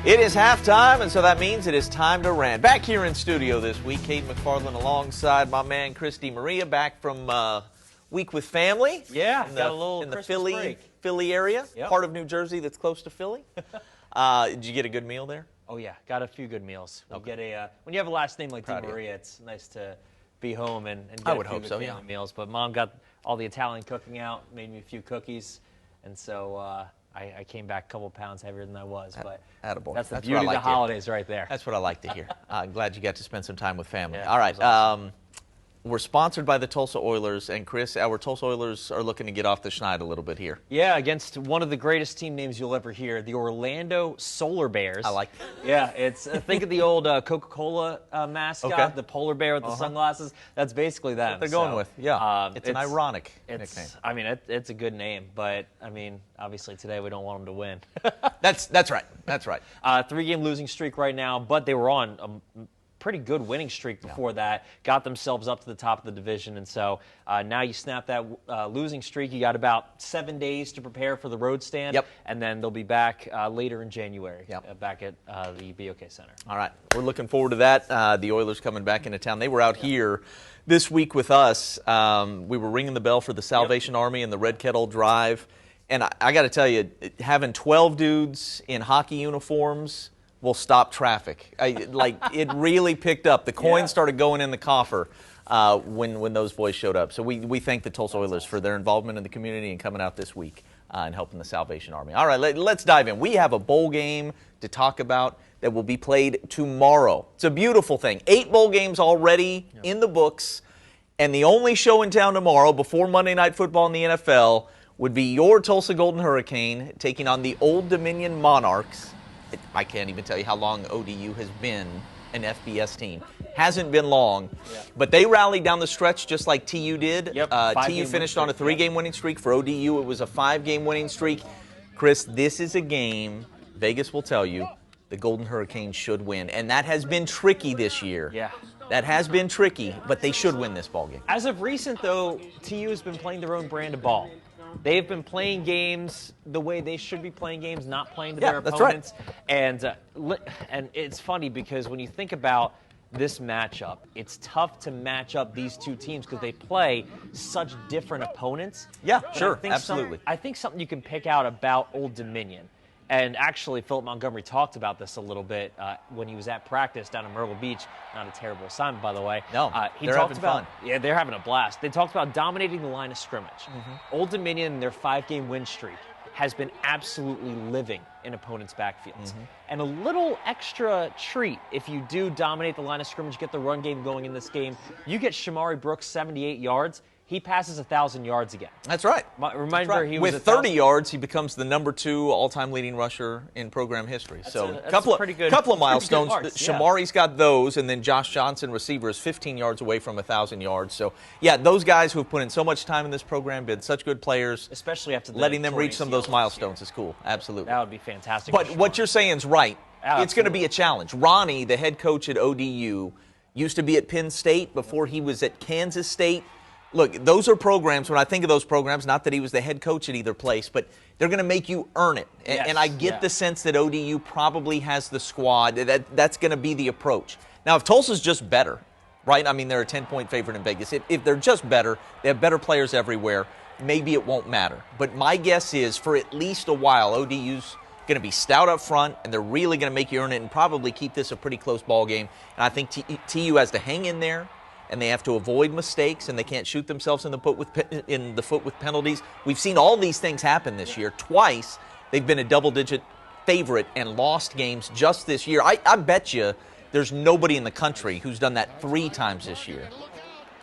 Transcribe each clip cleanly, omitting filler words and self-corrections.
It is halftime, and so that means it is time to rant. Back here in studio this week, Kate McFarland alongside my man Christy Maria, back from week with family. Yeah, in got a little in the Christmas break. Philly area, Yep. part of New Jersey that's close to Philly. Did you get a good meal there? Oh yeah, got a few good meals. We'll Okay. get when you have a last name like Proud Di of you. Maria, it's nice to be home and get I a would few hope good so, family yeah. meals. But Mom got all the Italian cooking out, made me a few cookies, and so I came back a couple pounds heavier than I was. But Attaboy. that's the That's what beauty I of like the to hear. holidays right there. That's what I like to hear. I'm glad you got to spend some time with family. Yeah, All right. it was awesome. We're sponsored by the Tulsa Oilers, and Chris, our Tulsa Oilers are looking to get off the schneid a little bit here. Yeah, against one of the greatest team names you'll ever hear, the Orlando Solar Bears. I like that. Yeah, it's think of the old Coca-Cola mascot, Okay. the polar bear with the sunglasses. That's basically them. What they're going with. Yeah. It's an ironic nickname. I mean, it's a good name, but I mean, obviously today we don't want them to win. That's right. That's right. 3-game losing streak right now, but they were on a pretty good winning streak before that, got themselves up to the top of the division, and so now you snap that losing streak. You got about 7 days to prepare for the road stand, Yep. and then they'll be back later in January, Yep. back at the BOK Center. All right. We're looking forward to that. The Oilers coming back into town. They were out here this week with us. We were ringing the bell for the Salvation Army and the Red Kettle Drive. And I got to tell you, having 12 dudes in hockey uniforms will stop traffic. It really picked up. The coins started going in the coffer when those boys showed up. So we thank the Tulsa Oilers for their involvement in the community and coming out this week and helping the Salvation Army. All right, let's dive in. We have a bowl game to talk about that will be played tomorrow. It's a beautiful thing. 8 bowl games already in the books, and the only show in town tomorrow before Monday Night Football in the NFL would be your Tulsa Golden Hurricane taking on the Old Dominion Monarchs. I can't even tell you how long ODU has been an FBS team. Hasn't been long, but they rallied down the stretch just like TU did. Yep, TU finished on a 3-game winning streak. For ODU, it was a 5-game winning streak. Chris, this is a game, Vegas will tell you, the Golden Hurricanes should win, and that has been tricky this year. Yeah. That has been tricky, but they should win this ball game. As of recent, though, TU has been playing their own brand of ball. They've been playing games the way they should be playing games, not playing to their that's right. opponents. And it's funny because when you think about this matchup, it's tough to match up these two teams because they play such different opponents. Yeah, But sure, I think absolutely. I think something you can pick out about Old Dominion, and actually Philip Montgomery talked about this a little bit when he was at practice down in Myrtle Beach. Not a terrible assignment, by the way. No, he they're talked having about, fun. Yeah, they're having a blast. They talked about dominating the line of scrimmage. Old Dominion, in their 5-game win streak, has been absolutely living in opponents' backfields. And a little extra treat if you do dominate the line of scrimmage, get the run game going in this game. You get Shamari Brooks 78 yards. He passes 1,000 yards again. That's right. Remember, he was with 30 yards, he becomes the #2 all-time leading rusher in program history. That's So a couple of pretty good milestones. marks, yeah. Shamari's got those, and then Josh Johnson, receiver, is 15 yards away from 1,000 yards. So yeah, those guys who have put in so much time in this program, been such good players, Especially after the letting them torn reach some of those ACLs. milestones is cool. Absolutely. That would be fantastic. But for what Shamari. you're saying is right. It's going to Absolutely. be a challenge. Ronnie, the head coach at ODU, used to be at Penn State before he was at Kansas State. Look, those are programs, when I think of those programs, not that he was the head coach at either place, but they're going to make you earn it. Yes, And I get the sense that ODU probably has the squad. That's going to be the approach. Now, if Tulsa's just better, right? I mean, they're a 10-point favorite in Vegas. If they're just better, they have better players everywhere, maybe it won't matter. But my guess is for at least a while, ODU's going to be stout up front, and they're really going to make you earn it and probably keep this a pretty close ball game. And I think TU has to hang in there, and they have to avoid mistakes, and they can't shoot themselves in the foot with penalties. We've seen all these things happen this year. Twice they've been a double-digit favorite and lost games just this year. I bet you there's nobody in the country who's done that 3 times this year.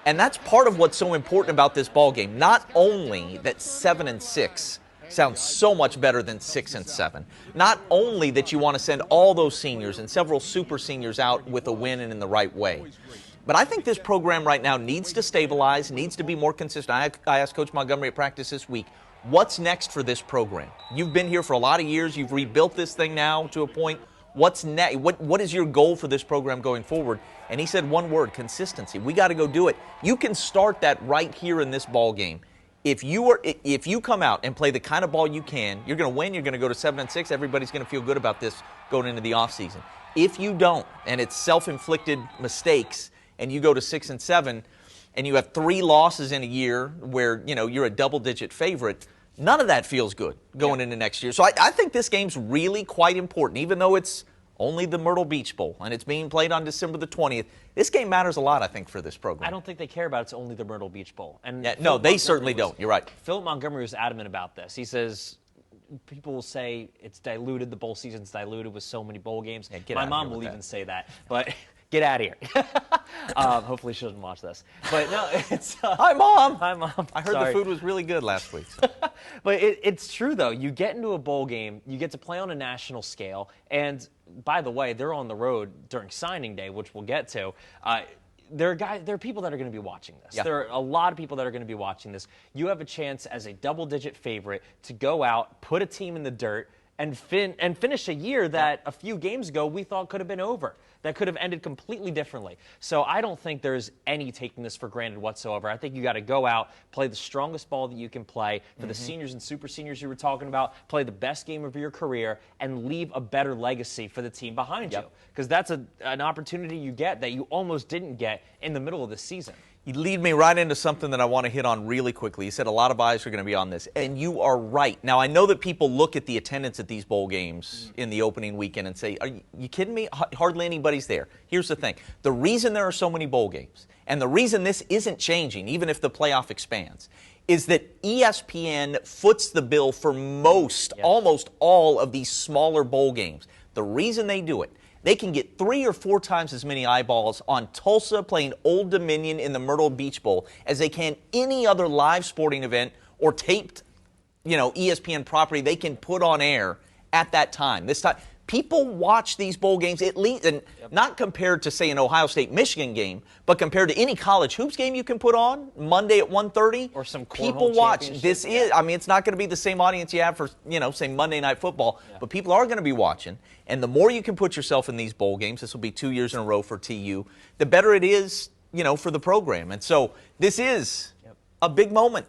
And that's part of what's so important about this ball game. Not only that 7-6 sounds so much better than 6-7. Not only that you want to send all those seniors and several super seniors out with a win and in the right way, but I think this program right now needs to stabilize, needs to be more consistent. I asked Coach Montgomery at practice this week, what's next for this program? You've been here for a lot of years. You've rebuilt this thing now to a point. What's next? What is your goal for this program going forward? And he said one word: consistency. We got to go do it. You can start that right here in this ball game. if you come out and play the kind of ball you can, you're going to win. You're going to go to 7-6. Everybody's going to feel good about this going into the offseason. If you don't, and it's self-inflicted mistakes, and you go to 6-7, and you have 3 losses in a year where you're a double-digit favorite, none of that feels good going into next year. So I think this game's really quite important, even though it's only the Myrtle Beach Bowl, and it's being played on December the 20th. This game matters a lot, I think, for this program. I don't think they care about it's only the Myrtle Beach Bowl. And no, they certainly don't. You're right. Philip Montgomery was adamant about this. He says people will say it's diluted, the bowl season's diluted with so many bowl games. Yeah, My mom will even say that. But get out of here. Hopefully she doesn't watch this. But no, it's... Hi, Mom. Hi, Mom. I heard the food was really good last week. So. But it's true, though. You get into a bowl game, you get to play on a national scale, and by the way, they're on the road during signing day, which we'll get to. There are people that are going to be watching this. Yeah. There are a lot of people that are going to be watching this. You have a chance as a double-digit favorite to go out, put a team in the dirt, and finish a year that a few games ago we thought could have been over, that could have ended completely differently. So I don't think there's any taking this for granted whatsoever. I think you got to go out, play the strongest ball that you can play for the seniors and super seniors you were talking about, play the best game of your career, and leave a better legacy for the team behind you. Because that's an opportunity you get that you almost didn't get in the middle of the season. You lead me right into something that I want to hit on really quickly. You said a lot of eyes are going to be on this, and you are right. Now, I know that people look at the attendance at these bowl games in the opening weekend and say, are you kidding me? Hardly anybody's there. Here's the thing. The reason there are so many bowl games, and the reason this isn't changing, even if the playoff expands, is that ESPN foots the bill for almost all of these smaller bowl games. The reason they do it, they can get 3 or 4 times as many eyeballs on Tulsa playing Old Dominion in the Myrtle Beach Bowl as they can any other live sporting event or taped, ESPN property they can put on air at that time. This time, people watch these bowl games at least, and not compared to, say, an Ohio State-Michigan game, but compared to any college hoops game you can put on Monday at 1:30. Or some people watch. This is, it's not going to be the same audience you have for, say, Monday Night Football, but people are going to be watching. And the more you can put yourself in these bowl games, this will be 2 years in a row for TU, the better it is, for the program. And so this is a big moment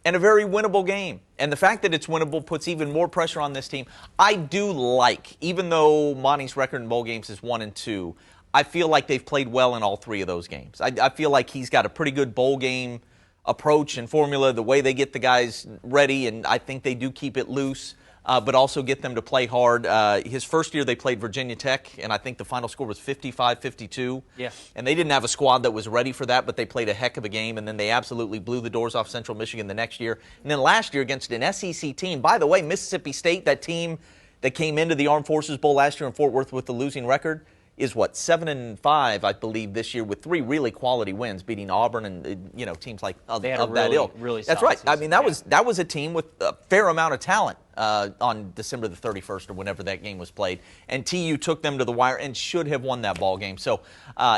and a very winnable game. And the fact that it's winnable puts even more pressure on this team. I do like, even though Monty's record in bowl games is 1-2, I feel like they've played well in all 3 of those games. I feel like he's got a pretty good bowl game approach and formula, the way they get the guys ready, and I think they do keep it loose. But also get them to play hard. His first year they played Virginia Tech, and I think the final score was 55-52. Yeah. And they didn't have a squad that was ready for that, but they played a heck of a game, and then they absolutely blew the doors off Central Michigan the next year. And then last year against an SEC team, by the way, Mississippi State, that team that came into the Armed Forces Bowl last year in Fort Worth with the losing record, is 7-5, I believe, this year with 3 really quality wins, beating Auburn and teams like of that ilk. Really That's right. I mean, that was a team with a fair amount of talent on December the 31st or whenever that game was played, and TU took them to the wire and should have won that ball game. So,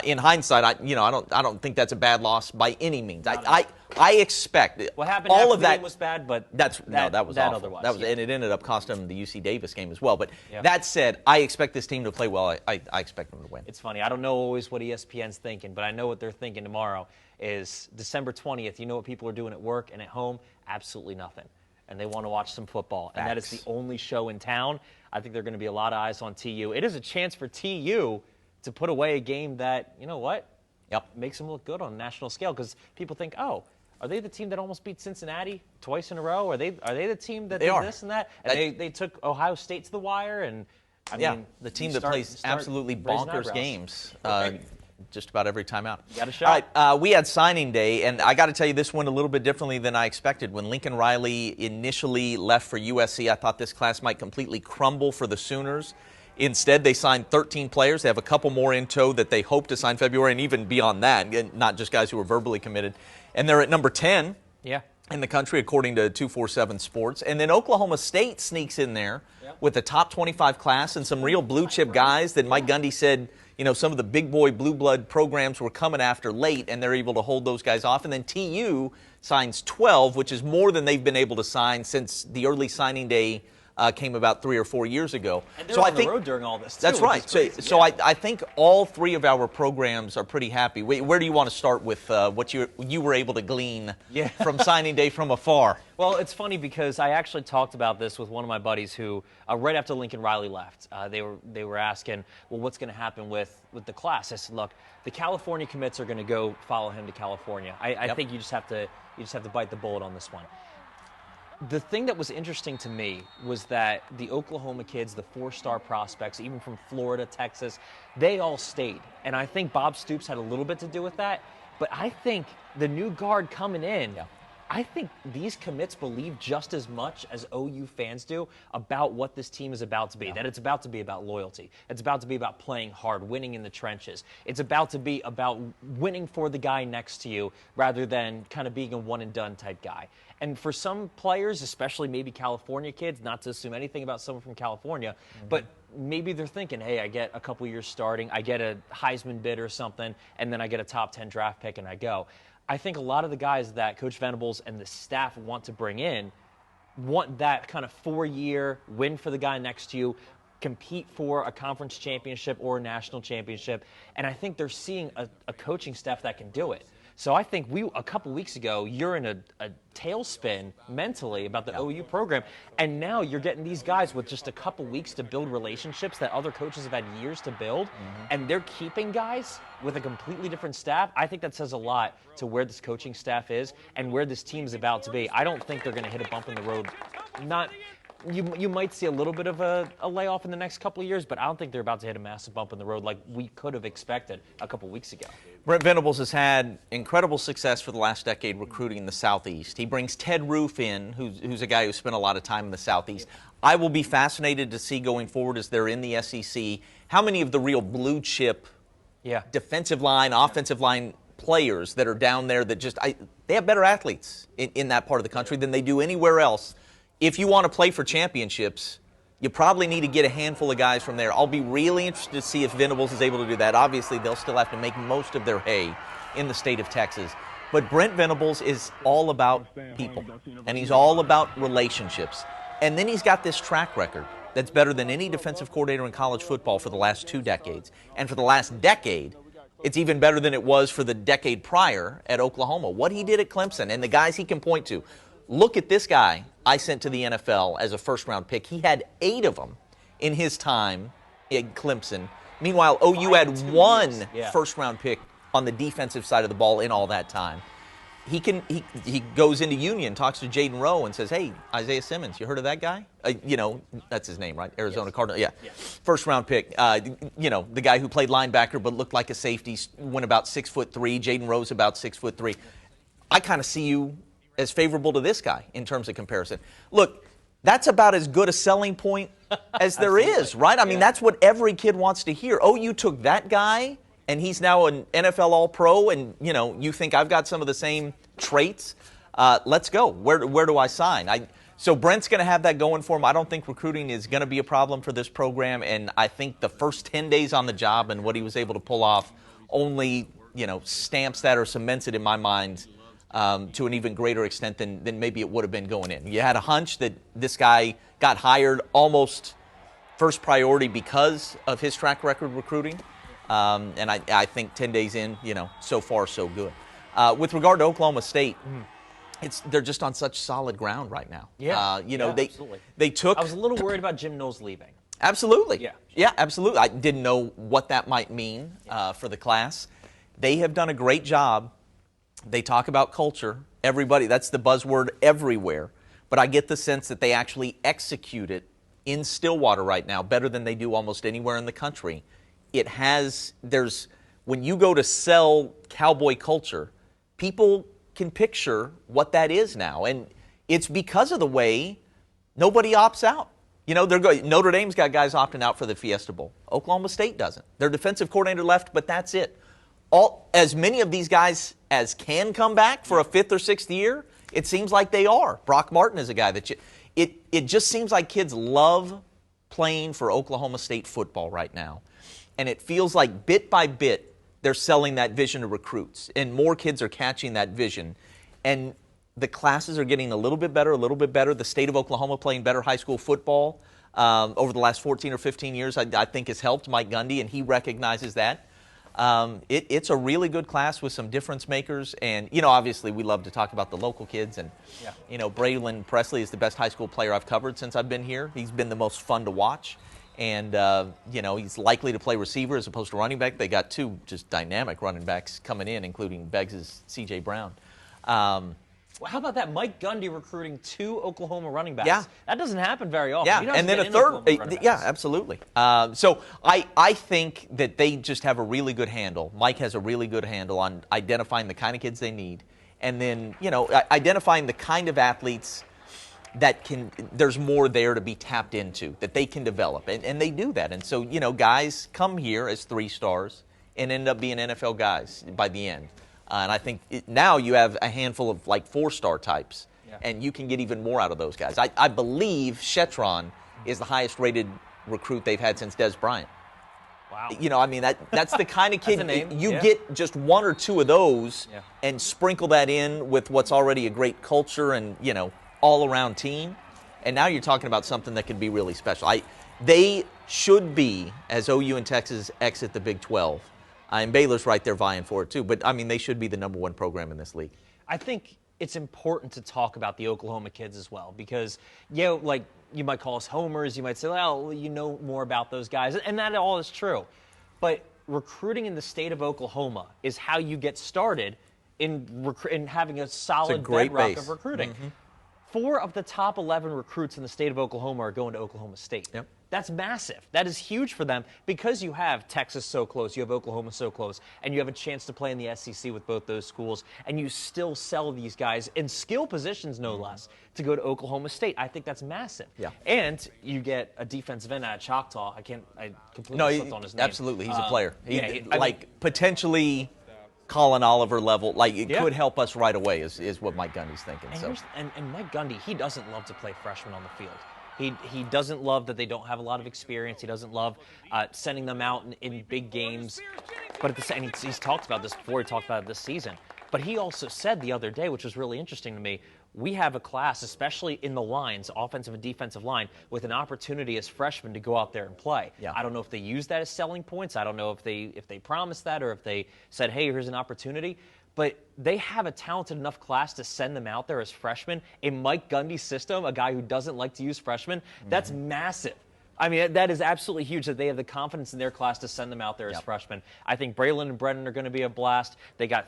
in hindsight, I don't think that's a bad loss by any means. I expect what happened all after of the that game was bad, but that was awful. Otherwise, that was, and it ended up costing them the UC Davis game as well. But that said, I expect this team to play well. I expect them to win. It's funny. I don't know always what ESPN's thinking, but I know what they're thinking tomorrow is December 20th. You know what people are doing at work and at home? Absolutely nothing. And they want to watch some football. And that is the only show in town. I think there are going to be a lot of eyes on TU. It is a chance for TU to put away a game that, makes them look good on a national scale, because people think, oh, are they the team that almost beat Cincinnati twice in a row? Are they the team that did this and that? And they took Ohio State to the wire, and I mean, the team that plays absolutely bonkers games just about every time out. You got a shot. All right, we had signing day, and I got to tell you, this went a little bit differently than I expected. When Lincoln Riley initially left for USC, I thought this class might completely crumble for the Sooners. Instead, they signed 13 players. They have a couple more in tow that they hope to sign February, and even beyond that, not just guys who are verbally committed. And they're at number 10 in the country, according to 247 Sports. And then Oklahoma State sneaks in there with a top 25 class and some real blue-chip guys that Mike Gundy said, some of the big boy blue blood programs were coming after late, and they're able to hold those guys off. And then TU signs 12, which is more than they've been able to sign since the early signing day came about 3 or 4 years ago. And they're on the road during all this, too. That's right. So I think all 3 of our programs are pretty happy. Where do you want to start with what you were able to glean from signing day from afar? Well, it's funny because I actually talked about this with one of my buddies who, right after Lincoln Riley left, they were asking, well, what's going to happen with the class? I said, look, the California commits are going to go follow him to California. I think you just have to bite the bullet on this one. The thing that was interesting to me was that the Oklahoma kids, the 4-star prospects, even from Florida, Texas, they all stayed. And I think Bob Stoops had a little bit to do with that. But I think the new guard coming in, I think these commits believe just as much as OU fans do about what this team is about to be, that it's about to be about loyalty. It's about to be about playing hard, winning in the trenches. It's about to be about winning for the guy next to you rather than kind of being a one-and-done type guy. And for some players, especially maybe California kids, not to assume anything about someone from California, but maybe they're thinking, hey, I get a couple years starting, I get a Heisman bid or something, and then I get a top 10 draft pick and I go. I think a lot of the guys that Coach Venables and the staff want to bring in want that kind of 4-year win for the guy next to you, compete for a conference championship or a national championship, and I think they're seeing a coaching staff that can do it. So I think a couple weeks ago, you're in a tailspin mentally about the OU program, and now you're getting these guys with just a couple weeks to build relationships that other coaches have had years to build, and they're keeping guys with a completely different staff. I think that says a lot to where this coaching staff is and where this team is about to be. I don't think they're going to hit a bump in the road. You might see a little bit of a layoff in the next couple of years, but I don't think they're about to hit a massive bump in the road like we could have expected a couple weeks ago. Brent Venables has had incredible success for the last decade recruiting the Southeast. He brings Ted Roof in, who's a guy who spent a lot of time in the Southeast. I will be fascinated to see going forward as they're in the SEC how many of the real blue chip defensive line, offensive line players that are down there that they have better athletes in that part of the country than they do anywhere else. If you want to play for championships, you probably need to get a handful of guys from there. I'll be really interested to see if Venables is able to do that. Obviously, they'll still have to make most of their hay in the state of Texas. But Brent Venables is all about people, and he's all about relationships. And then he's got this track record that's better than any defensive coordinator in college football for the last 2 decades. And for the last decade, it's even better than it was for the decade prior at Oklahoma. What he did at Clemson and the guys he can point to. Look at this guy I sent to the NFL as a first-round pick. He had 8 of them in his time at Clemson. Meanwhile, OU had 1 first-round pick on the defensive side of the ball in all that time. He goes into Union, talks to Jaden Rowe, and says, hey, Isaiah Simmons, you heard of that guy? That's his name, right? Arizona Cardinal. Yeah. First-round pick. The guy who played linebacker but looked like a safety, went about 6'3". Jaden Rowe's about 6'3". I kind of see you as favorable to this guy in terms of comparison. Look, that's about as good a selling point as there is, right? I mean, that's what every kid wants to hear. Oh, you took that guy, and he's now an NFL All-Pro, and, you think I've got some of the same traits? Let's go. Where do I sign? So Brent's going to have that going for him. I don't think recruiting is going to be a problem for this program, and I think the first 10 days on the job and what he was able to pull off only, stamps that or cements it in my mind to an even greater extent than maybe it would have been going in. You had a hunch that this guy got hired almost first priority because of his track record recruiting, and I think 10 days in, so far so good. With regard to Oklahoma State, they're just on such solid ground right now. Absolutely. They took. I was a little worried about Jim Knowles leaving. Absolutely. Yeah, absolutely. I didn't know what that might mean for the class. They have done a great job. They talk about culture. Everybody, that's the buzzword everywhere. But I get the sense that they actually execute it in Stillwater right now better than they do almost anywhere in the country. When you go to sell cowboy culture, people can picture what that is now. And it's because of the way nobody opts out. Notre Dame's got guys opting out for the Fiesta Bowl. Oklahoma State doesn't. Their defensive coordinator left, but that's it. As many of these guys as can come back for a 5th or 6th year, it seems like they are. Brock Martin is a guy that it just seems like kids love playing for Oklahoma State football right now. And it feels like bit by bit they're selling that vision to recruits, and more kids are catching that vision. And the classes are getting a little bit better, The state of Oklahoma playing better high school football over the last 14 or 15 years, I think has helped Mike Gundy, and he recognizes that. It's a really good class with some difference makers. And, obviously we love to talk about the local kids. And, Braylon Presley is the best high school player I've covered since I've been here. He's been the most fun to watch. And, he's likely to play receiver as opposed to running back. They got two just dynamic running backs coming in, including Beggs' C.J. Brown. Well, how about that? Mike Gundy recruiting 2 Oklahoma running backs. Yeah. That doesn't happen very often. Yeah, and then a third. Yeah, absolutely. So I think that they just have a really good handle. Mike has a really good handle on identifying the kind of kids they need, and then, identifying the kind of athletes that there's more there to be tapped into, that they can develop, and they do that. And so, guys come here as 3 stars and end up being NFL guys by the end. And I think now you have a handful of 4-star types, and you can get even more out of those guys. I believe Shetron is the highest rated recruit they've had since Des Bryant. Wow. That's the kind of kid you get just 1 or 2 of those and sprinkle that in with what's already a great culture and, all-around team. And now you're talking about something that could be really special. They should be, as OU and Texas exit the Big 12, and Baylor's right there vying for it too. But, they should be the #1 program in this league. I think it's important to talk about the Oklahoma kids as well because, you might call us homers. You might say, well, you know more about those guys. And that all is true. But recruiting in the state of Oklahoma is how you get started in having a solid bedrock of recruiting. Mm-hmm. 4 of the top 11 recruits in the state of Oklahoma are going to Oklahoma State. Yep. That's massive. That is huge for them because you have Texas so close, you have Oklahoma so close, and you have a chance to play in the SEC with both those schools, and you still sell these guys in skill positions, no less, to go to Oklahoma State. I think that's massive. Yeah. And you get a defensive end out of Choctaw. I completely slipped on his name. Absolutely. He's a player. Potentially Colin Oliver level, could help us right away is what Mike Gundy's thinking. And Mike Gundy, he doesn't love to play freshmen on the field. He doesn't love that they don't have a lot of experience. He doesn't love sending them out in big games. But at the same, he's talked about this before. He talked about it this season. But he also said the other day, which was really interesting to me, we have a class, especially in the lines, offensive and defensive line, with an opportunity as freshmen to go out there and play. Yeah. I don't know if they use that as selling points. I don't know if they promised that or if they said, hey, here's an opportunity. But they have a talented enough class to send them out there as freshmen. In Mike Gundy's system, a guy who doesn't like to use freshmen, that's massive. That is absolutely huge that they have the confidence in their class to send them out there as freshmen. I think Braylon and Brennan are going to be a blast. They got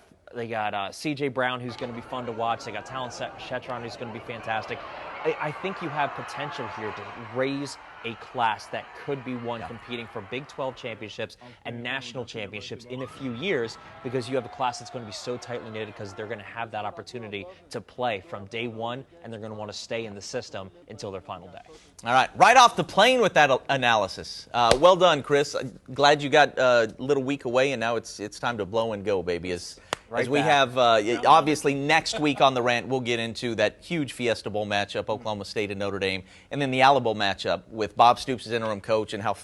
C.J. Brown, who's going to be fun to watch. They got Talon Shetron, who's going to be fantastic. I think you have potential here to raise a class that could be competing for Big 12 championships and national championships in a few years because you have a class that's going to be so tightly knitted because they're going to have that opportunity to play from day one, and they're going to want to stay in the system until their final day. All right off the plane with that analysis. Well done, Chris. Glad you got a little week away, and now it's time to blow and go, baby. As we have, obviously, next week on the Rant, we'll get into that huge Fiesta Bowl matchup, Oklahoma State and Notre Dame, and then the Alamo matchup with Bob Stoops as interim coach and how,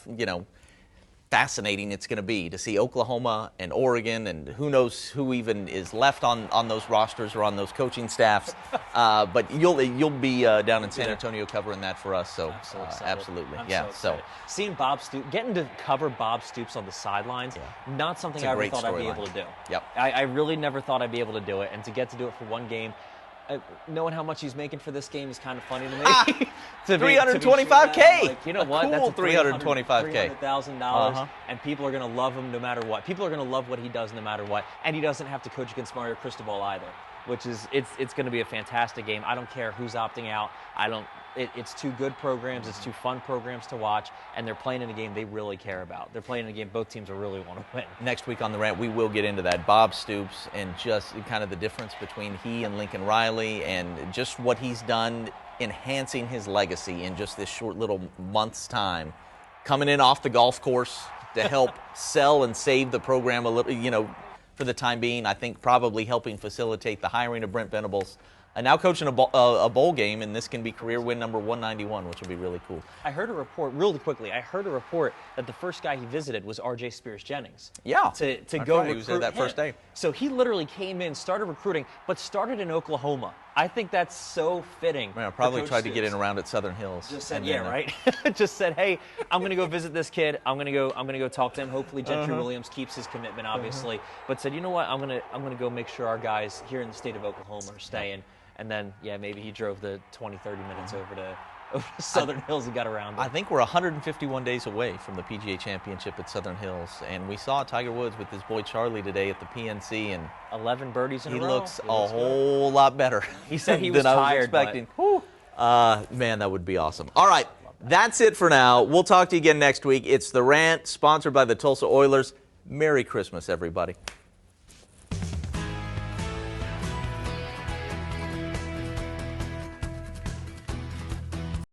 fascinating it's going to be to see Oklahoma and Oregon, and who knows who even is left on those rosters or on those coaching staffs. But you'll be down in San Antonio covering that for us. So absolutely, So seeing Bob Stoops, getting to cover Bob Stoops on the sidelines, not something I ever thought I'd be able to do. Yep. I really never thought I'd be able to do it, and to get to do it for one game. Knowing how much he's making for this game is kind of funny to me. $325K. You know what? Cool. That's $325K. $300,000, and people are going to love him no matter what. People are going to love what he does no matter what, and he doesn't have to coach against Mario Cristobal either, which is it's going to be a fantastic game. I don't care who's opting out. It's 2 good programs. It's 2 fun programs to watch, and they're playing in a game they really care about. They're playing in a game both teams really want to win. Next week on the Rant, we will get into that. Bob Stoops and just kind of the difference between he and Lincoln Riley and just what he's done enhancing his legacy in just this short little month's time. Coming in off the golf course to help sell and save the program a little, for the time being. I think probably helping facilitate the hiring of Brent Venables. And now coaching a bowl game, and this can be career win number 191, which will be really cool. I heard a report, really quickly, that the first guy he visited was R.J. Spears-Jennings. Yeah. To go recruit he was there that him. first day. So he literally came in, started recruiting, but started in Oklahoma. I think that's so fitting. Man, I probably Coach tried to get in Stoops. around at Southern Hills. Just said, And yeah, then, right. Just said, hey, I'm gonna go visit this kid. I'm gonna go talk to him. Hopefully, Gentry Williams keeps his commitment, obviously. But said, you know what? I'm gonna go make sure our guys here in the state of Oklahoma are staying. And then, yeah, maybe he drove the 20, 30 minutes over to Southern Hills and got around. I think we're 151 days away from the PGA Championship at Southern Hills, and we saw Tiger Woods with his boy Charlie today at the PNC, and 11 birdies in a he row. looks a whole lot better. He said he was than I was tired, expecting. but- Man, that would be awesome. All right, that's it for now. We'll talk to you again next week. It's The Rant, sponsored by the Tulsa Oilers. Merry Christmas, everybody.